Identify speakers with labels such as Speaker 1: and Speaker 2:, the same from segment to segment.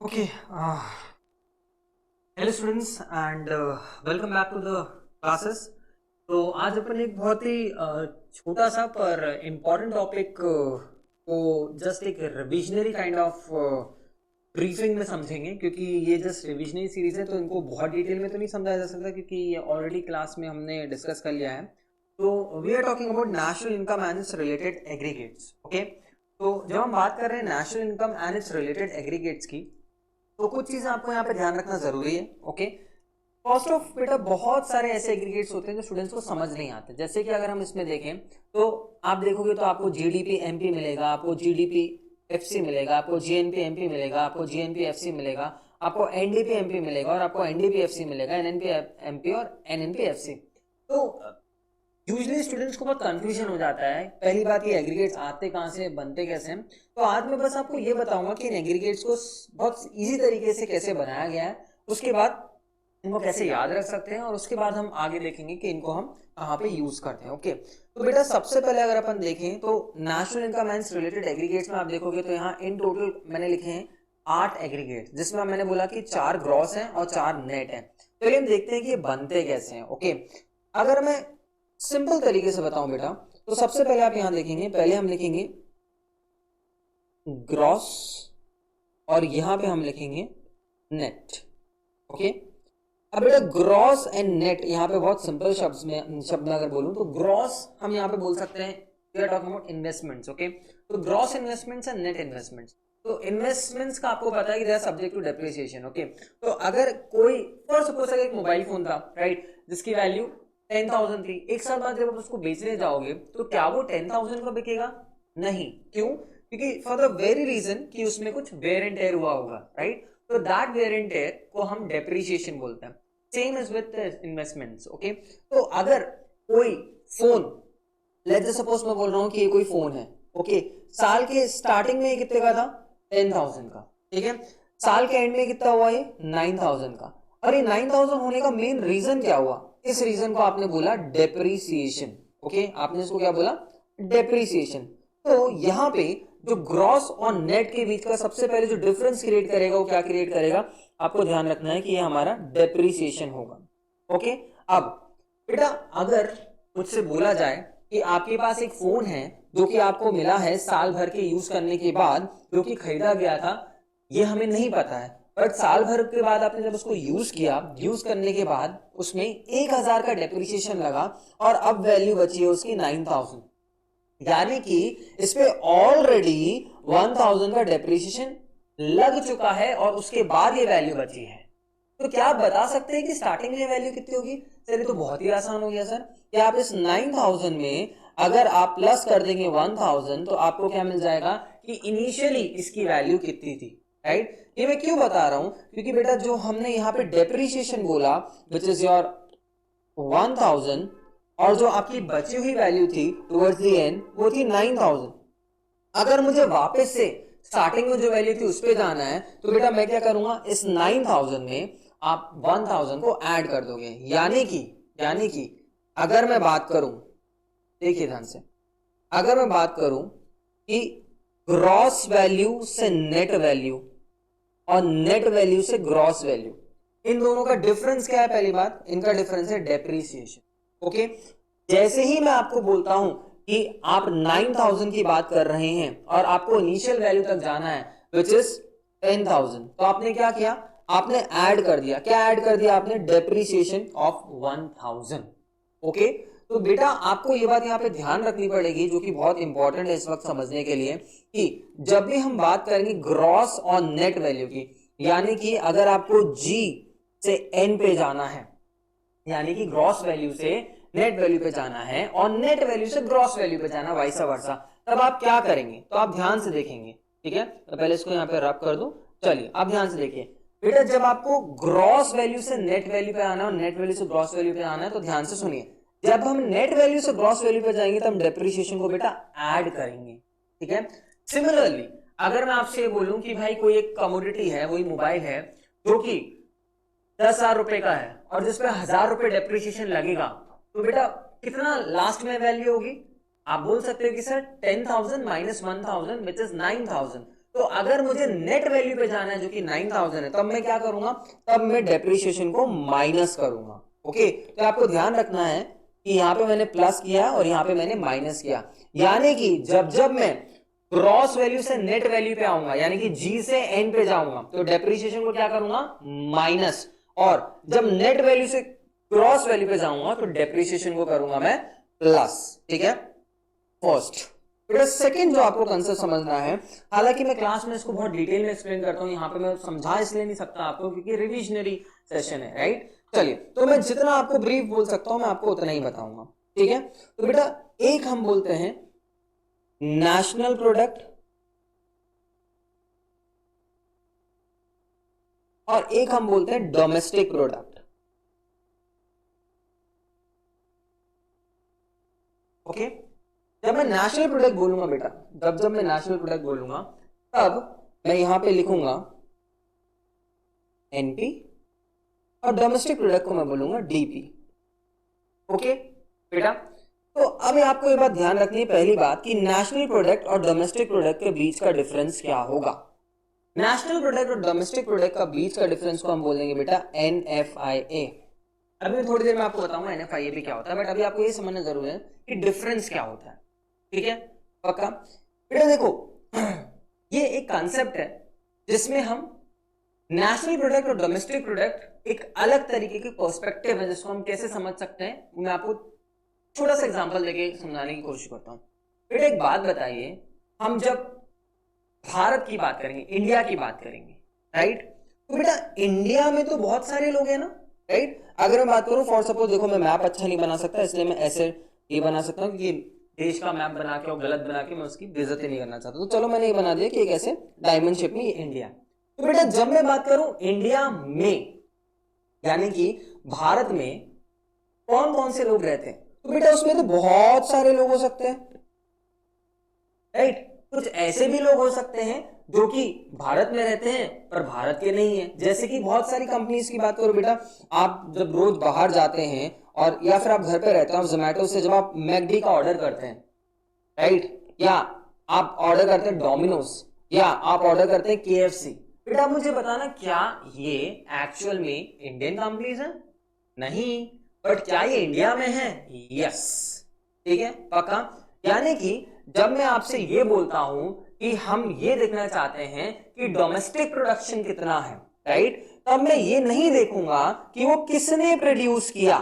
Speaker 1: Okay, hello students and welcome back to the classes. तो आज अपन एक बहुत ही छोटा सा पर इम्पोर्टेंट टॉपिक को जस्ट एक रिविजनरी काइंड ऑफ ब्रीफिंग में समझेंगे, क्योंकि ये जस्ट रिविजनरी सीरीज है तो इनको बहुत डिटेल में तो नहीं समझाया जा सकता, क्योंकि ये ऑलरेडी क्लास में हमने डिस्कस कर लिया है। तो we are talking about national income and its related aggregates. Okay, तो जब हम बात कर रहे हैं national income and its related aggregates की, तो कुछ चीजें आपको यहाँ पे ध्यान रखना जरूरी है। ओके, फर्स्ट ऑफ बेटा बहुत सारे ऐसे एग्रीगेट्स होते हैं जो स्टूडेंट्स को समझ नहीं आते। जैसे कि अगर हम इसमें देखें तो आप देखोगे तो आपको जीडीपी एमपी मिलेगा, आपको जीडीपी एफसी मिलेगा, आपको जीएनपी एमपी मिलेगा, आपको जीएनपी एफसी मिलेगा, आपको एनडीपी एमपी मिलेगा और आपको एनडीपी एफसी मिलेगा, एनएनपी एमपी और एनएनपी एफसी। तो यूजली स्टूडेंट्स को बहुत कंफ्यूजन हो जाता है। पहली बात ये एग्रीगेट्स आते कहाँ से, बनते कैसे हैं। तो आज मैं बस आपको ये बताऊंगा कि इन एग्रीगेट्स को बहुत इजी तरीके से कैसे बनाया गया है, उसके बाद इनको कैसे याद रख सकते हैं और उसके बाद हम आगे देखेंगे कि इनको हम कहाँ पे यूज करते हैं। ओके, तो बेटा सबसे पहले अगर अपन देखें तो national income and related aggregates में आप देखोगे तो यहाँ इन टोटल मैंने लिखे हैं 8 एग्रीगेट, जिसमें मैंने बोला कि 4 ग्रॉस हैं और 4 नेट हैं। चलिए हम देखते हैं कि ये बनते कैसे हैं। ओके, अगर मैं सिंपल तरीके से बताऊं बेटा, तो सबसे पहले आप यहां देखेंगे, पहले हम लिखेंगे ग्रॉस और यहां पे हम लिखेंगे नेट। ओके, अब बेटा ग्रॉस एंड नेट यहां पे बहुत सिंपल शब्द में अगर बोलूं तो ग्रॉस हम यहां पे बोल सकते हैं we are talking about investments. Okay, तो gross investments and net investments. तो इन्वेस्टमेंट्स का आपको पता है कि they are subject to depreciation. Okay, तो अगर कोई फॉर सपोज एक मोबाइल फोन था, राइट, जिसकी वैल्यू 10,000 थी, एक साल बाद जब आप उसको बेचने जाओगे तो क्या वो 10,000 का बिकेगा? नहीं। क्यों? क्योंकि फॉर द वेरी रीजन कि उसमें कुछ वेयर एंड टेयर हुआ होगा, राइट। तो दैट वेयर एंड टेयर को हम डेप्रिसिएशन बोलते हैं। Same is with investments. Okay, तो अगर कोई फोन, लेट्स सपोज मैं बोल रहा हूं कि ये कोई फोन है, ओके, साल के स्टार्टिंग में कितने का था? 10,000 का, ठीक है। साल के एंड में कितना हुआ? ये 9,000 का। और ये 9,000 होने का मेन रीजन क्या हुआ? इस रीजन को आपने बोला डेप्रिसिएशन। ओके, आपने इसको क्या बोला? डेप्रिसिएशन। तो यहां पे जो ग्रॉस और नेट के बीच का सबसे पहले जो डिफरेंस क्रिएट करेगा वो क्या क्रिएट करेगा? आपको ध्यान रखना है कि ये हमारा डेप्रिसिएशन होगा। ओके, अब बेटा अगर मुझसे बोला जाए कि आपके पास एक फोन है जो कि आपको मिला है साल भर के यूज करने के बाद, जो कि खरीदा गया था, ये हमें नहीं पता है, बट साल भर के बाद आपने जब उसको यूज किया, यूज करने के बाद उसमें 1,000 का डेप्रिसिएशन लगा और अब वैल्यू बची है उसकी 9,000, यानी कि इस पे ऑलरेडी 1,000 का डेप्रिसिएशन लग चुका है और उसके बाद ये वैल्यू बची है। तो क्या आप बता सकते हैं कि स्टार्टिंग में वैल्यू कितनी होगी? सर ये तो बहुत ही आसान हो गया सर, कि आप इस 9,000 में अगर आप प्लस कर देंगे 1,000 तो आपको क्या मिल जाएगा कि इनिशियली इसकी वैल्यू कितनी थी, राइट। ये मैं क्यों बता रहा हूं? क्योंकि बेटा जो हमने यहाँ पे डेप्रिसिएशन बोला विच इज योर 1,000 और जो आपकी बची हुई वैल्यू थी टुवर्ड्स द एंड वो थी 9,000। अगर मुझे वापस से स्टार्टिंग में जो वैल्यू थी उस पे जाना है तो बेटा मैं क्या करूंगा, इस 9,000 में आप 1,000 को ऐड कर दोगे। यानी कि अगर मैं बात करूं, देखिए ध्यान से, अगर मैं बात करूं कि ग्रॉस वैल्यू से नेट वैल्यू और नेट वैल्यू से ग्रॉस वैल्यू, इन दोनों का डिफरेंस क्या है? पहली बात, इनका डिफरेंस है डेप्रिसिएशन। ओके, जैसे ही मैं आपको बोलता हूं कि आप 9,000 की बात कर रहे हैं और आपको इनिशियल वैल्यू तक जाना है विच इज 10,000, तो आपने क्या किया? आपने ऐड कर दिया। क्या ऐड कर दिया आपने? Depreciation of 1,000। ओके, तो बेटा आपको ये बात यहाँ पे ध्यान रखनी पड़ेगी, जो कि बहुत इंपॉर्टेंट है इस वक्त समझने के लिए, कि जब भी हम बात करेंगे ग्रॉस और नेट वैल्यू की, यानी कि अगर आपको जी से एन पे जाना है, यानी कि ग्रॉस वैल्यू से नेट वैल्यू पे जाना है और नेट वैल्यू से ग्रॉस वैल्यू पे जाना, वाइसा वर्सा, तब आप क्या करेंगे? तो आप ध्यान से देखेंगे, ठीक है। तो पहले इसको यहाँ पे रब कर दो। चलिए आप ध्यान से देखिए बेटा, जब आपको ग्रॉस वैल्यू से नेट वैल्यू पे आना है और नेट वैल्यू से ग्रॉस वैल्यू पे आना है, तो ध्यान से सुनिए, जब हम नेट वैल्यू से ग्रॉस वैल्यू पे जाएंगे तो हम डेप्रिसिएशन को बेटा ऐड करेंगे, ठीक है। सिमिलरली अगर मैं आपसे बोलूं कि भाई कोई एक कमोडिटी है, वही मोबाइल है जो कि 10,000 रुपए का है और जिसपे 1,000 रुपए डेप्रिसिएशन लगेगा, तो बेटा कितना लास्ट में वैल्यू होगी? आप बोल सकते हो कि सर 10,000 माइनस 1,000 विच इज 9,000। तो अगर मुझे नेट वैल्यू पे जाना है जो कि 9000 है, तब मैं क्या करूंगा, तब मैं डेप्रिसिएशन को माइनस करूंगा। ओके, तो आपको ध्यान रखना है कि यहाँ पे मैंने प्लस किया और यहाँ पे मैंने माइनस किया, यानी कि जब जब मैं ग्रॉस वैल्यू से नेट वैल्यू पे आऊंगा, यानी कि जी से एन पे जाऊंगा, तो डेप्रिसिएशन को क्या करूंगा, माइनस, और जब नेट वैल्यू से ग्रॉस वैल्यू पे जाऊंगा तो डेप्रिसिएशन को करूंगा मैं प्लस। ठीक है, फर्स्ट। बेटा सेकंड जो आपको कंसेप्ट समझना है, हालांकि मैं क्लास में इसको बहुत डिटेल में एक्सप्लेन करता हूं, यहाँ पे मैं समझा इसलिए नहीं सकता आपको क्योंकि रिविजनरी सेशन है, राइट। चलिए, तो मैं जितना आपको ब्रीफ बोल सकता हूं मैं आपको उतना ही बताऊंगा। ठीक है, तो बेटा एक हम बोलते हैं नेशनल प्रोडक्ट और एक हम बोलते हैं डोमेस्टिक प्रोडक्ट। ओके, जब मैं नेशनल प्रोडक्ट बोलूंगा बेटा, जब मैं नेशनल प्रोडक्ट बोलूंगा तब मैं यहां पे लिखूंगा एनपी और डोमेस्टिक प्रोडक्ट को मैं बोलूंगा डीपी। ओके बेटा, तो अब आपको ये बात ध्यान रखनी है, पहली बात कि नेशनल प्रोडक्ट और डोमेस्टिक प्रोडक्ट के बीच का डिफरेंस क्या होगा। नेशनल प्रोडक्ट और डोमेस्टिक प्रोडक्ट का बीच का डिफरेंस को हम बोलेंगे बेटा NFIA। अभी मैं थोड़ी देर में आपको बताऊंगा NFIA भी क्या होता है, बट अभी आपको ये समझना जरूरी है कि डिफरेंस क्या होता है। ठीक है, पक्का बेटा। देखो ये एक कॉन्सेप्ट है जिसमें हम नेशनल प्रोडक्ट और डोमेस्टिक प्रोडक्ट एक अलग तरीके के पर्सपेक्टिव है, जिसको हम कैसे समझ सकते हैं, मैं आपको छोटा सा एग्जांपल देके समझाने की कोशिश करता हूं। बेटा एक बात बताइए, हम जब भारत की बात करेंगे, इंडिया की बात करेंगे, राइट, तो बेटा इंडिया में तो बहुत सारे लोग हैं ना, राइट। अगर मैं बात करूं फॉर सपोज, देखो मैं मैप अच्छा नहीं बना सकता इसलिए मैं ऐसे ये बना सकता हूं कि देश का मैप बना के और गलत बना के मैं उसकी बेइज्जती नहीं करना चाहता, तो चलो मैंने ये बना दिया कि एक ऐसे डायमंड शेप में ये इंडिया। तो बेटा जब मैं बात करूं इंडिया में, यानी कि भारत में कौन कौन से लोग रहते हैं, तो बेटा उसमें तो बहुत सारे लोग हो सकते हैं, राइट। कुछ ऐसे भी लोग हो सकते हैं जो कि भारत में रहते हैं पर भारत के नहीं है, जैसे कि बहुत सारी कंपनीज की बात करो बेटा, आप जब रोज बाहर जाते हैं और या फिर आप घर पे रहते हैं, जोमेटो से जब आप मैकडी का ऑर्डर करते हैं, राइट, या आप ऑर्डर करते हैं डोमिनोज, या आप ऑर्डर करते हैं KFC, बेटा मुझे बताना क्या ये एक्चुअल में इंडियन कंपनीज हैं? नहीं, बट क्या ये इंडिया में है? यस, ठीक है, पक्का। यानी कि जब मैं आपसे ये बोलता हूं कि हम ये देखना चाहते हैं कि डोमेस्टिक प्रोडक्शन कितना है, राइट, तब मैं ये नहीं देखूंगा कि वो किसने प्रोड्यूस किया,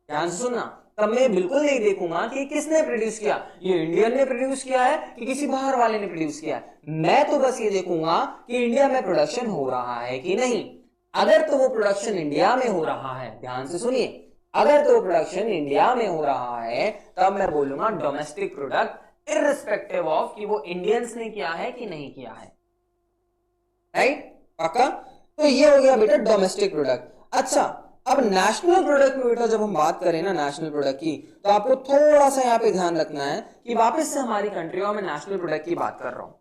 Speaker 1: ध्यान से सुनना, तब मैं बिल्कुल नहीं देखूंगा कि किसने प्रोड्यूस किया, ये इंडियन ने प्रोड्यूस किया है कि किसी बाहर वाले ने प्रोड्यूस किया है। मैं तो बस ये देखूंगा कि इंडिया में प्रोडक्शन हो रहा है कि नहीं। अगर तो वो प्रोडक्शन इंडिया में हो रहा है, ध्यान से सुनिए, अगर तो प्रोडक्शन इंडिया में हो रहा है तब मैं बोलूंगा डोमेस्टिक प्रोडक्ट, इररिस्पेक्टिव ऑफ कि वो इंडियंस ने किया है कि नहीं किया है, राइट, पक्का। तो ये हो गया बेटा डोमेस्टिक प्रोडक्ट। अच्छा, अब नेशनल प्रोडक्ट में बेटा जब हम बात करें ना नेशनल प्रोडक्ट की, तो आपको थोड़ा सा यहाँ पे ध्यान रखना है कि वापस से हमारी कंट्री में नेशनल प्रोडक्ट की बात कर रहा हूं,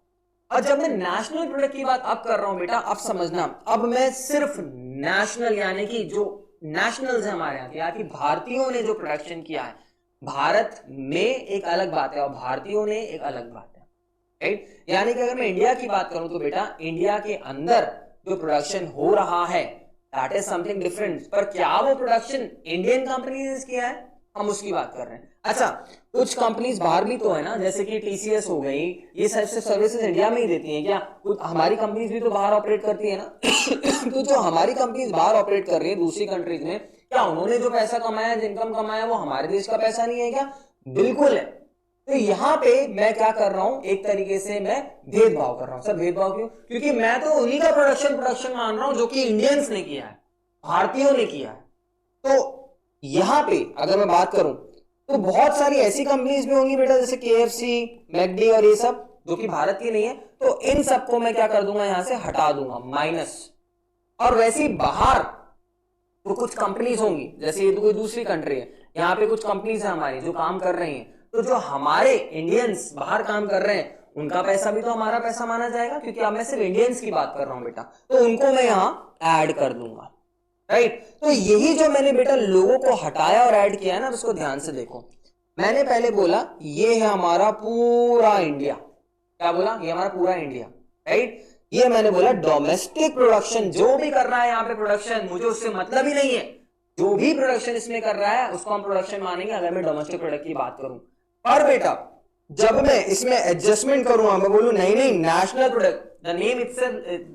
Speaker 1: और जब मैं नेशनल प्रोडक्ट की बात अब कर रहा हूं बेटा, अब समझना, अब मैं सिर्फ नेशनल यानी कि जो नेशनल्स है हमारे यहाँ की भारतीयों ने जो प्रोडक्शन किया है भारत में एक अलग बात है और भारतीयों ने एक अलग बात है, राइट। यानी कि अगर मैं इंडिया की बात करूं तो बेटा इंडिया के अंदर जो प्रोडक्शन हो रहा है दैट इज समथिंग डिफरेंट, पर क्या वो प्रोडक्शन इंडियन कंपनी ने किया है, हम उसकी बात कर रहे हैं। अच्छा, कुछ कंपनीज बाहर भी तो है ना, जैसे कि TCS हो गई, ये सर्विसेज इंडिया में ही देती हैं क्या? कुछ हमारी कंपनीज भी तो बाहर ऑपरेट करती है ना तो जो हमारी कंपनीज बाहर ऑपरेट कर रही है दूसरी कंट्रीज में, क्या उन्होंने जो पैसा कमाया, इनकम कमाया, वो हमारे देश का पैसा नहीं है क्या? बिल्कुल है। तो यहाँ पे मैं क्या कर रहा हूं, एक तरीके से मैं भेदभाव कर रहा हूं। सर भेदभाव क्यों? क्योंकि मैं तो उन्हीं का प्रोडक्शन मान रहा हूं जो कि इंडियंस ने किया है, भारतीयों ने किया है। तो यहां पे अगर मैं बात करूं तो बहुत सारी ऐसी कंपनीज भी होंगी बेटा, जैसे KFC, मैकडी और ये सब, जो कि भारत की नहीं है, तो इन सबको मैं क्या कर दूंगा, यहां से हटा दूंगा, माइनस। और वैसे ही बाहर तो कुछ कंपनीज होंगी, जैसे ये तो कोई दूसरी कंट्री है, यहाँ पे कुछ कंपनीज है हमारी जो काम कर रही हैं, तो जो हमारे इंडियंस बाहर काम कर रहे हैं उनका पैसा भी तो हमारा पैसा माना जाएगा, क्योंकि अब मैं सिर्फ इंडियंस की बात कर रहा हूं बेटा, तो उनको मैं यहां ऐड कर दूंगा, राइट। तो यही जो मैंने बेटा लोगों को हटाया और ऐड किया है ना, उसको ध्यान से देखो। मैंने पहले बोला ये है हमारा पूरा इंडिया, क्या बोला, ये हमारा पूरा इंडिया, राइट। ये मैंने बोला डोमेस्टिक प्रोडक्शन, जो भी कर रहा है यहाँ पे प्रोडक्शन, मुझे उससे मतलब ही नहीं है, जो भी प्रोडक्शन इसमें कर रहा है उसको हम प्रोडक्शन मानेंगे अगर मैं डोमेस्टिक प्रोडक्ट की बात करूं। पर बेटा जब मैं इसमें एडजस्टमेंट करूंगा, मैं बोलूं नहीं नहीं national product, the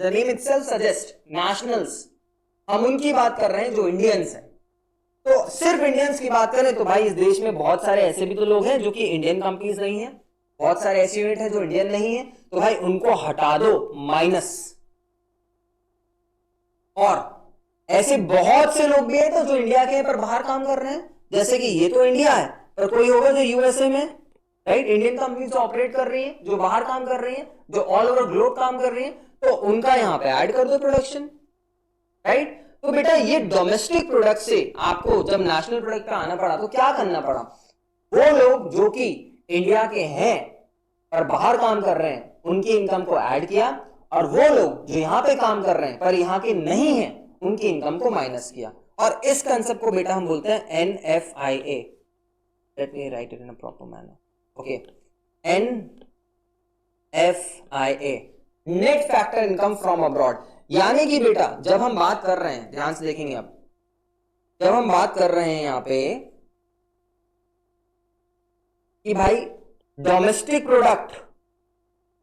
Speaker 1: name itself suggest nationals, हम उनकी बात कर रहे हैं जो इंडियंस हैं। तो सिर्फ इंडियंस की बात करें तो भाई इस देश में बहुत सारे ऐसे भी तो लोग हैं जो कि इंडियन कंपनीज नहीं है, बहुत सारे ऐसे यूनिट हैं जो इंडियन नहीं है, तो भाई उनको हटा दो माइनस। और ऐसे बहुत से लोग भी हैं तो जो इंडिया के पर बाहर काम कर रहे हैं, जैसे कि ये तो इंडिया है पर कोई होगा जो यूएसए में, राइट, इंडियन कंपनी जो ऑपरेट कर रही है, जो बाहर काम कर रही है, जो ऑल ओवर ग्लोब काम कर रही है, तो उनका यहां पे ऐड कर दो प्रोडक्शन, राइट। तो बेटा ये डोमेस्टिक प्रोडक्ट से आपको जब नेशनल प्रोडक्ट पे आना पड़ा तो क्या करना पड़ा, वो लोग जो कि इंडिया के हैं और बाहर काम कर रहे हैं उनकी इनकम को ऐड किया, और वो लोग जो यहां पे काम कर रहे हैं पर यहां के नहीं है उनकी इनकम को माइनस किया। और इस कंसेप्ट को बेटा हम बोलते हैं NFIA। Let me right it in a proper manner, okay. NFIA, net factor income from abroad. यानी कि बेटा जब हम बात कर रहे हैं, ध्यान से देखेंगे अब, जब हम बात कर रहे हैं यहां पे कि भाई डोमेस्टिक प्रोडक्ट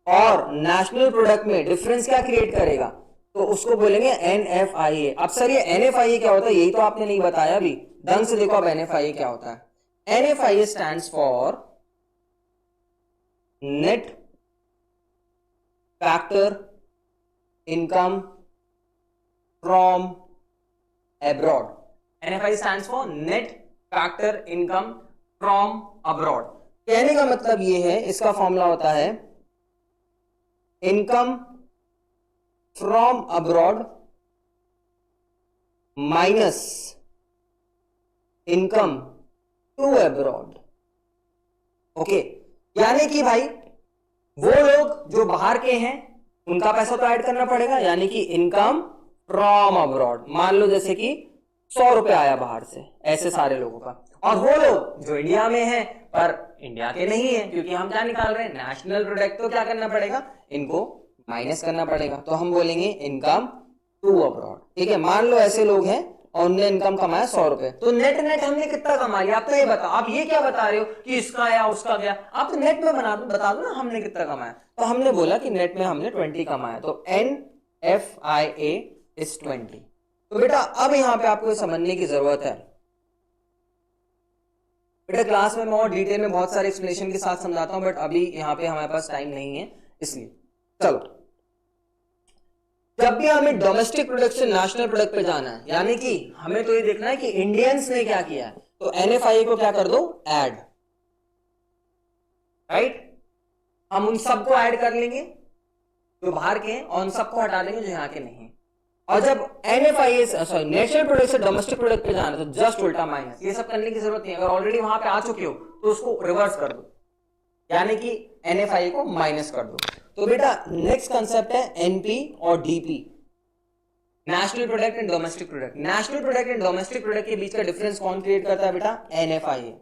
Speaker 1: और नेशनल प्रोडक्ट में डिफरेंस क्या क्रिएट करेगा, तो उसको बोलेंगे NFIA। अब सर ये NFIA क्या होता है, यही तो आपने नहीं बताया अभी, ढंग से देखो अब NFIA क्या होता है। NFIA stands for net factor income from abroad. NFIA stands for net factor income from abroad. कहने का मतलब ये है, इसका फॉर्मूला होता है income from abroad minus income to abroad, okay. यानी कि भाई वो लोग जो बाहर के हैं उनका पैसा तो ऐड करना पड़ेगा, यानी कि इनकम फ्रॉम अब्रॉड। मान लो जैसे कि 100 रुपए आया बाहर से, ऐसे सारे लोगों का, और वो लोग जो इंडिया में हैं पर इंडिया के नहीं है, क्योंकि हम क्या निकाल रहे हैं नेशनल प्रोडक्ट, तो क्या करना पड़ेगा, इनको माइनस करना पड़ेगा। तो हम बोलेंगे इनकम टू अब्रॉड, ठीक है। मान लो ऐसे लोग हैं और उन्होंने इनकम कमाया 100 रुपए, तो नेट नेट हमने कितना कमा लिया, आप तो ये बताओ, आप ये क्या बता रहे हो कि इसका या उसका क्या, आप तो नेट में बता दो ना हमने कितना कमाया। तो हमने बोला कि नेट में हमने 20 कमाया, तो NFIA इज 20। तो बेटा अब यहां पे आपको समझने की जरूरत है, बेटा क्लास में मैं और डिटेल में बहुत सारे एक्सप्लेनेशन के साथ समझाता हूं, बट अभी यहाँ पे हमारे पास टाइम नहीं है, इसलिए चलो। जब भी हमें डोमेस्टिक प्रोडक्ट से नेशनल प्रोडक्ट पे जाना है, यानी कि हमें तो ये देखना है कि इंडियंस ने क्या किया है, तो NFIA को क्या कर दो, ऐड, राइट। हम उन सबको ऐड कर लेंगे जो बाहर के हैं और उन सबको हटा देंगे जो यहाँ के नहीं हैं। और जब NFIA सॉरी नेशनल प्रोडक्ट से डोमेस्टिक प्रोडक्ट पे जाना है तो जस्ट उल्टा माइनस, ये सब करने की जरूरत नहीं है। अगर ऑलरेडी वहां पे आ चुके हो तो उसको रिवर्स कर दो, यानी कि NFIA को माइनस कर दो। तो बेटा नेक्स्ट कंसेप्ट है NP और DP, national product and domestic product. National product and domestic product के बीच का डिफरेंस कौन क्रिएट करता है बेटा, NFIA।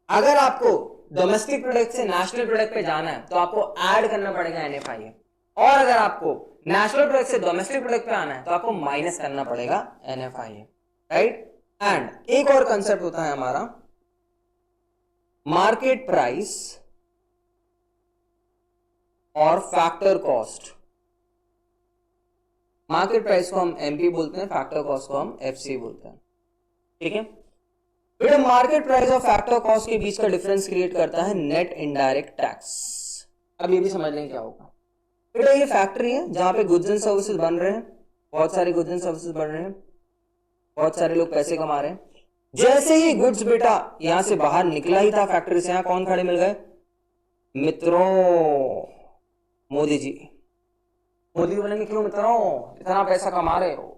Speaker 1: अगर आपको डोमेस्टिक प्रोडक्ट से नेशनल प्रोडक्ट पे जाना है तो आपको ऐड करना पड़ेगा NFIA, और अगर आपको नेशनल प्रोडक्ट से डोमेस्टिक प्रोडक्ट पे आना है तो आपको माइनस करना पड़ेगा NFIA, राइट। एंड एक और कंसेप्ट होता है हमारा मार्केट प्राइस और फैक्टर कॉस्ट। मार्केट प्राइस को हम MP बोलते हैं, फैक्टर कॉस्ट को हम FC बोलते हैं, ठीक है। बेटा मार्केट प्राइस और फैक्टर कॉस्ट के बीच का डिफरेंस क्रिएट करता है नेट इनडायरेक्ट टैक्स। अब ये भी समझ लें क्या होगा। बेटा ये फैक्ट्री है जहां पे गुड्स एंड सर्विसेज बन रहे हैं, बहुत सारे गुड्स एंड सर्विसेज बन रहे हैं, बहुत सारे लोग पैसे कमा रहे हैं। जैसे ही गुड्स बेटा यहां से बाहर निकला ही था फैक्ट्री से, यहां कौन खड़े मिल गए मित्रों, मोदी जी। मोदी बोलेंगे क्यों मित्रों इतना पैसा कमा रहे हो,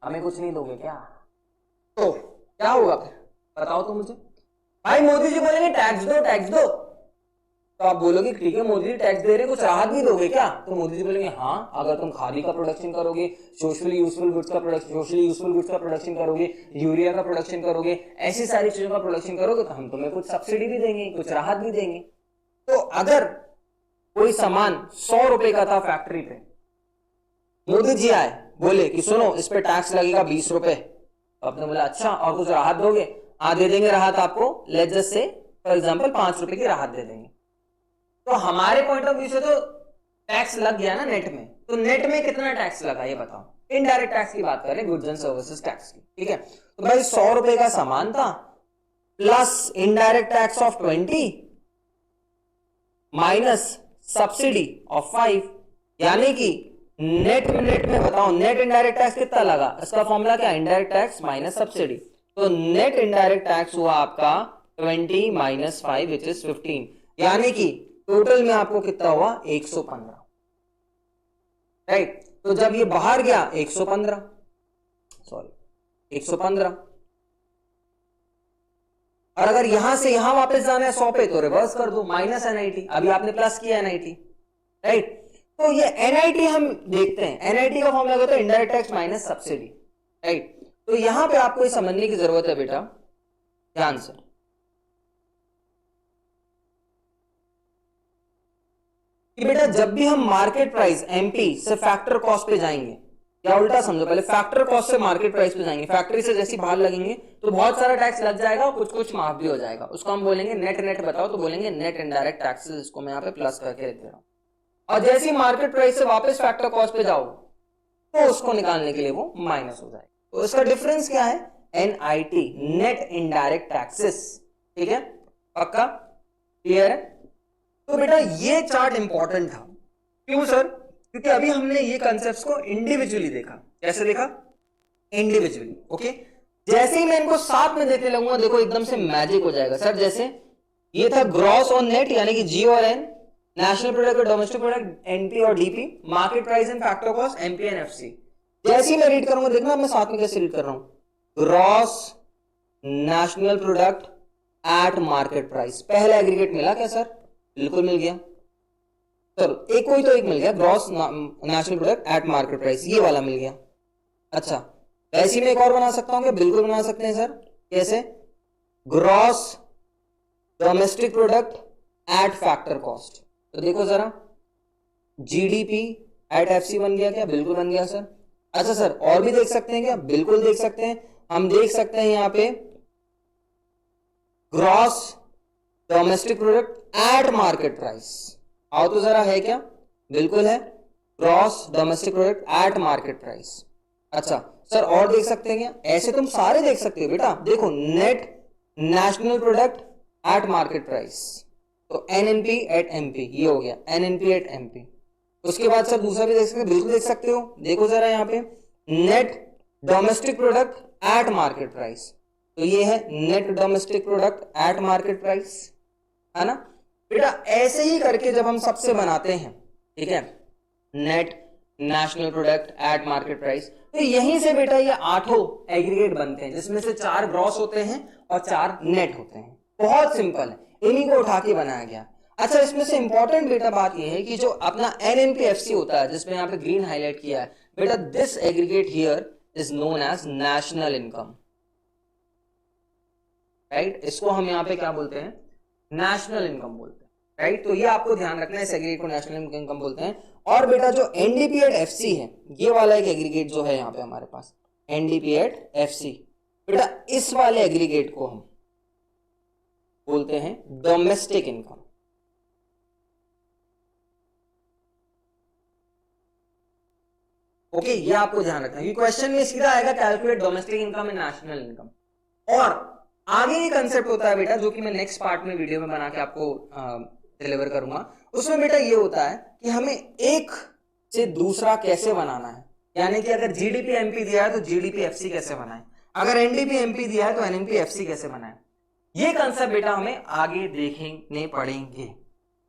Speaker 1: हमें कुछ नहीं दोगे क्या, तो क्या होगा बताओ तो मुझे। भाई मोदी जी बोलेंगे टैक्स दो टैक्स दो, तो आप बोलोगे ठीक है मोदी जी टैक्स दे रहे हैं, कुछ राहत भी दोगे क्या, तो मोदी जी बोलेंगे हाँ, अगर तुम खादी का प्रोडक्शन करोगे, सोशली यूजफुल गुड्स का प्रोडक्शन करोगे, यूरिया का प्रोडक्शन करोगे, ऐसी सारी चीजों का प्रोडक्शन करोगे तो हम तुम्हें कुछ सब्सिडी भी देंगे, कुछ राहत भी देंगे। तो अगर कोई सामान 100 रुपए का था फैक्ट्री पे, मोदी जी आए बोले कि सुनो इस पे टैक्स लगेगा 20 रुपए, तो आपने बोला अच्छा और कुछ राहत दोगे? हाँ दे देंगे राहत आपको, let's just say for example 5 रुपए की राहत दे देंगे। तो हमारे पॉइंट ऑफ व्यू से तो टैक्स लग गया ना नेट में, तो नेट में कितना टैक्स लगा ये बताओ? इनडायरेक्ट टैक्स की बात करें, गुड्स एंड सर्विसेज टैक्स की, ठीक है। तो भाई 100 रुपए का सामान था plus indirect tax of 20 minus subsidy of 5, यानी कि नेट में बताओ नेट इनडायरेक्ट टैक्स कितना लगा? इसका फॉर्मूला क्या? Indirect tax minus subsidy. तो नेट इनडायरेक्ट टैक्स हुआ आपका 20 माइनस 5 विच इज 15, यानी कि टोटल में आपको कितना हुआ? 115, राइट। तो जब ये बाहर गया 115 और अगर यहां से यहां वापस जाना है 100 पे तो रिवर्स कर दो, माइनस एनआईटी, अभी आपने प्लस किया एनआईटी, राइट। तो ये एनआईटी हम देखते हैं, एनआईटी का फॉर्मूला होता है indirect tax minus subsidy, right. तो यहां पे आपको ये समझने की जरूरत है बेटा ध्यान से, कि बेटा जब भी हम मार्केट प्राइस एमपी से फैक्टर कॉस्ट पे जाएंगे, या उल्टा समझो, पहले फैक्टर कॉस्ट से मार्केट प्राइस पे जाएंगे, फैक्ट्री से जैसे बाहर लगेंगे तो बहुत सारा टैक्स लग जाएगा और कुछ कुछ माफ भी हो जाएगा, उसको हम बोलेंगे नेट बताओ, तो बोलेंगे नेट इनडायरेक्ट टैक्सेस, इसको मैं यहाँ पे प्लस करके लिख दे रहा हूं। और जैसे ही मार्केट प्राइस से वापस फैक्टर कॉस्ट पे जाओ तो उसको निकालने के लिए वो माइनस हो जाएगा। तो इसका डिफरेंस क्या है? एनआईटी, नेट इनडायरेक्ट टैक्सेस, ठीक है, पक्का क्लियर है? तो बेटा ये चार्ट इंपॉर्टेंट था, क्यों सर? क्योंकि अभी हमने ये कॉन्सेप्ट्स को इंडिविजुअली देखा। कैसे देखा? Individually, okay. जैसे ही मैं इनको साथ में देखने लगूंगा देखो एकदम से मैजिक हो जाएगा सर। जैसे ये था ग्रॉस और नेट, यानी कि जी और एन, नेशनल प्रोडक्ट और डोमेस्टिक प्रोडक्ट एनपी और DP, market price and factor cost MP and FC. जैसे ही मैं रीड करूंगा देखना मैं साथ में कैसे रीड कर रहा हूं, gross national product at market price. पहला एग्रीगेट मिला क्या सर? बिल्कुल मिल गया। चलो एक कोई तो एक मिल गया, gross national product at market price, ये वाला मिल गया। अच्छा वैसे में एक और बना सकता हूं क्या? बिल्कुल बना सकते हैं सर। कैसे? Gross domestic product at factor cost. तो देखो जरा, जीडीपी एट एफसी बन गया क्या? बिल्कुल बन गया सर। अच्छा सर और भी देख सकते हैं क्या? बिल्कुल देख सकते हैं। हम देख सकते हैं यहां पे gross domestic product at market price. आओ तो जरा, है क्या? बिल्कुल है, gross domestic product at market price. अच्छा सर और देख सकते हैं क्या? ऐसे तुम सारे देख सकते हो बेटा। देखो net national product at market price, तो एनएनपी एट एमपी, ये हो गया एनएनपी एट एमपी। उसके बाद सर दूसरा भी देख सकते हो, बिल्कुल देख सकते हो। देखो जरा यहाँ पे net domestic product at market price, तो ये है net domestic product at market price, है ना बेटा। ऐसे ही करके जब हम सबसे बनाते हैं, ठीक है, net national product at market price, तो यहीं से बेटा ये 8 एग्रीगेट बनते हैं, जिसमें से 4 ग्रॉस होते हैं और 4 नेट होते हैं। बहुत सिंपल है, इन्हीं को उठा के बनाया गया। अच्छा इसमें से इंपॉर्टेंट बेटा बात यह है कि जो अपना एनएनपीएफसी होता है, जिसमें यहाँ पे ग्रीन हाईलाइट किया है बेटा, this aggregate here is known as national income, right. इसको हम यहाँ पे क्या बोलते हैं? नेशनल इनकम बोलते हैं, राइट। तो ये आपको ध्यान रखना है, इस एग्रीगेट को नेशनल इनकम बोलते हैं। और बेटा जो एनडीपी एट एफसी है, ये वाला एक एग्रीगेट जो है यहाँ पे हमारे पास, एनडीपी एट एफसी, बेटा इस वाले एग्रीगेट को हम बोलते हैं डोमेस्टिक इनकम। ओके ये आपको ध्यान रखना है, क्वेश्चन में सीधा आएगा calculate domestic income and national income. और आगे ये कंसेप्ट होता है बेटा, जो कि मैं नेक्स्ट पार्ट में वीडियो में बना के आपको डिलीवर करूंगा। उसमें बेटा ये होता है कि हमें एक से दूसरा कैसे बनाना है, यानी कि अगर जीडीपी एमपी दिया है तो जीडीपी एफसी कैसे बनाए, अगर एनडीपी एमपी दिया है तो एनएनपी एफसी कैसे बनाए। ये कंसेप्ट बेटा हमें आगे देखने पड़ेंगे,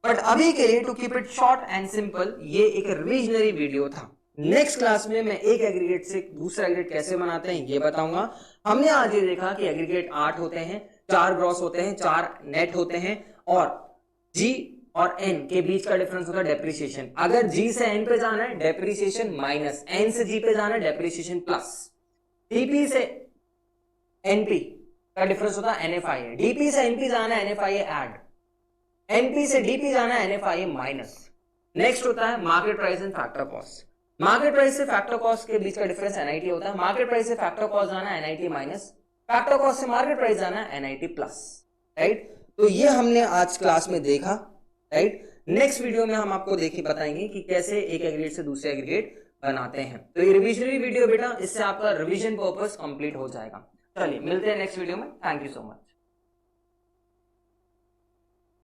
Speaker 1: बट अभी के लिए to keep it short and simple, ये एक रिविजनरी वीडियो था। नेक्स्ट क्लास में मैं एक एग्रीगेट से दूसरा एग्रीगेट कैसे बनाते हैं ये बताऊंगा। हमने आज ये देखा कि एग्रीगेट 8 होते हैं, 4 ग्रॉस होते हैं, 4 नेट होते हैं, और जी और एन के बीच का डिफरेंस होता है डेप्रिसिएशन। अगर जी से एन पे जाना है डेप्रिसिएशन माइनस, एन से जी पे जाना है डेप्रिसिएशन प्लस, डीपी से एनपी का डिफरेंस होता है एनएफआईए, डीपी से एनपी जाना है एनएफआईए ऐड, एनपी से डीपी जाना है एनएफआईए माइनस। नेक्स्ट होता है market price and factor cost. Market price से फैक्टर कॉस्ट के बीच का डिफरेंस एनआईटी होता है। मार्केट प्राइस से फैक्टर कॉस्ट जाना एनआईटी माइनस, फैक्टर कॉस्ट से मार्केट प्राइस जाना एनआईटी प्लस, राइट। तो ये हमने आज क्लास में देखा, राइट। नेक्स्ट वीडियो में हम आपको देखिए बताएंगे कि कैसे एक एग्रीगेट से दूसरे एग्रीगेट बनाते हैं। तो ये रिविजनरी वीडियो बेटा, इससे आपका रिवीजन पर्पस कंप्लीट हो जाएगा। चलिए मिलते हैं नेक्स्ट वीडियो में। Thank you so much.